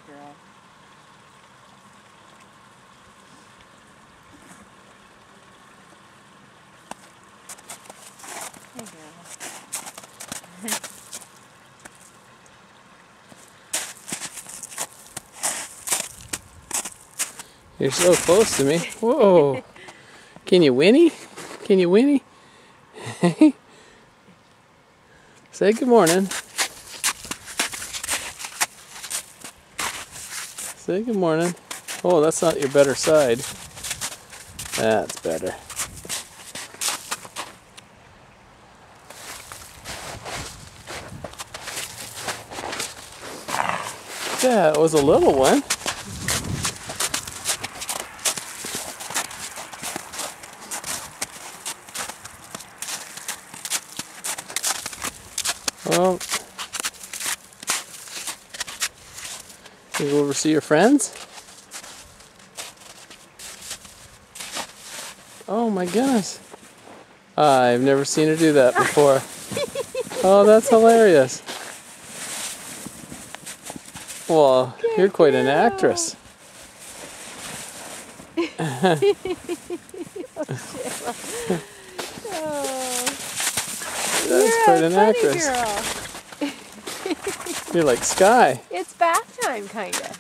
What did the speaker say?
girl. Hey, girl. You're so close to me. Whoa. Can you whinny? Can you whinny? Say good morning. Say good morning. Oh, that's not your better side. That's better. Yeah, it was a little one. Well, you go over to see your friends? Oh my goodness. I've never seen her do that before. Oh, that's hilarious. Well, you're quite an actress. That's quite an actress. Girl. You're like Sky. It's bath time, kinda.